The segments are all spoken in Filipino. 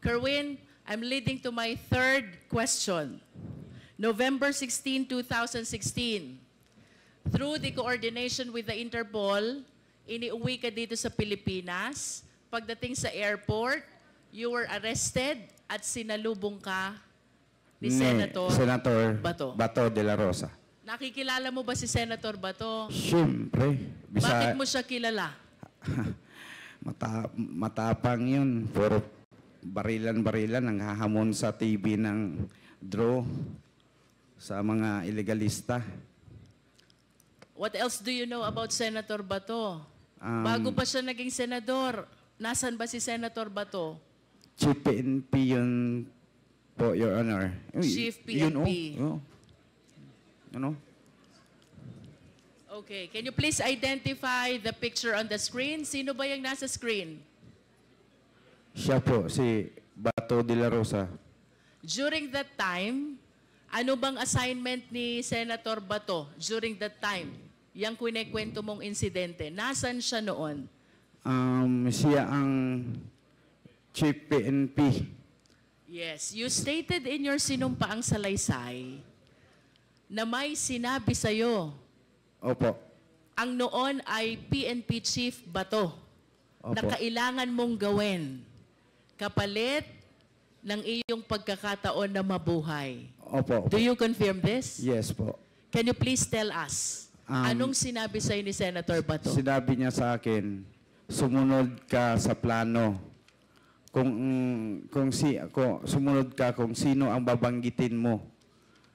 Kerwin, I'm leading to my third question. November 16, 2016, through the coordination with the Interpol, iniuwi ka dito sa Pilipinas. Pagdating sa airport, you were arrested at sinalubong ka ni Senator Bato de la Rosa. Nakikilala mo ba si Senator Bato? Siyempre. Bakit mo siya kilala? Matapang yun. Puro barilan-barilan ang hahamon sa TV ng draw sa mga ilegalista. What else do you know about Senator Bato? Bago pa siya naging senador, nasan ba si Senator Bato? Chief PNP yun po, Your Honor. Chief PNP. Ano? Okay, can you please identify the picture on the screen? Sino ba yung nasa screen? Siya po, si Bato de la Rosa. During that time, ano bang assignment ni Senator Bato during that time? Yang kwento mong insidente. Nasaan siya noon? Siya ang Chief PNP. Yes. You stated in your sinumpaang salaysay na may sinabi sa'yo. Opo. Ang noon ay PNP Chief Bato. Opo. Na kailangan mong gawin kapalit ng iyong pagkakataon na mabuhay. Opo. Do you confirm this? Yes po. Can you please tell us, anong sinabi sa'yo ni Senator Bato? Sinabi niya sa akin, sumunod ka sa plano. Sumunod ka kung sino ang babanggitin mo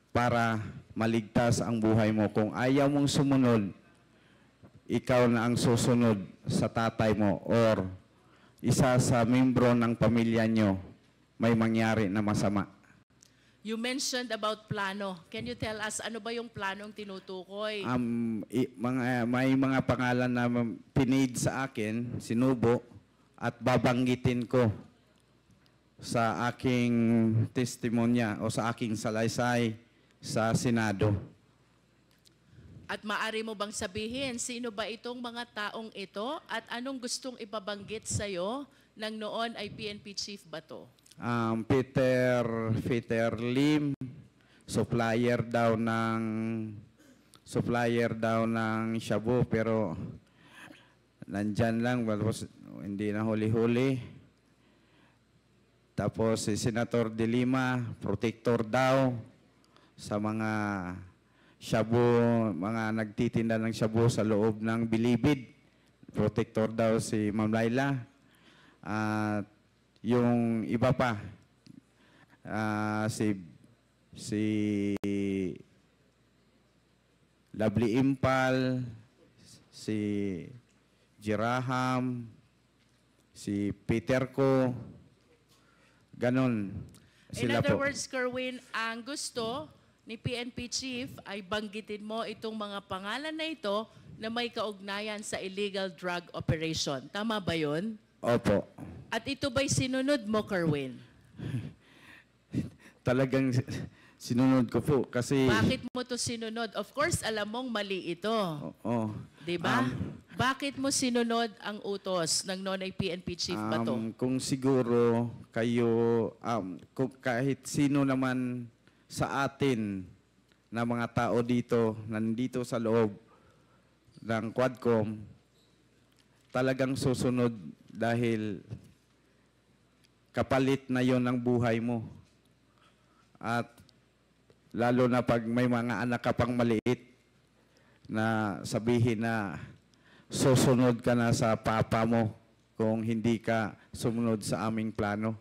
para maligtas ang buhay mo. Kung ayaw mong sumunod, ikaw na ang susunod sa tatay mo or isa sa membro ng pamilya nyo may mangyari na masama. You mentioned about plano. Can you tell us, ano ba yung planong tinutukoy? May mga pangalan na pinid sa akin, sinubo, at babanggitin ko sa aking testimonya o sa aking salaysay sa Senado. At maaari mo bang sabihin, sino ba itong mga taong ito at anong gustong ipabanggit sa'yo nang noon ay PNP Chief Bato? Peter Lim, supplier daw ng shabu, pero nandyan lang, hindi na huli-huli. Tapos si Senator De Lima, protector daw sa mga shabu, mga nagtitinda ng shabu sa loob ng Bilibid. Protector daw si Ma'am Laila. At yung iba pa, si Lovely Impal, si Jiraham, si Peter Ko, ganon. In other words, Kerwin, ang gusto ni PNP Chief ay banggitin mo itong mga pangalan na ito na may kaugnayan sa illegal drug operation. Tama ba yun? Opo. At ito ba'y sinunod mo, Kerwin? Talagang sinunod ko po kasi... Bakit mo to sinunod? Of course, alam mong mali ito. Oo. Diba? Bakit mo sinunod ang utos ng noon ay PNP Chief Bato? Kung siguro kayo, kung kahit sino naman sa atin na mga tao dito, nandito sa loob ng Quadcom, talagang susunod dahil kapalit na yon ng buhay mo. At lalo na pag may mga anak ka pang maliit na sabihin na susunod ka na sa papa mo kung hindi ka sumunod sa aming plano.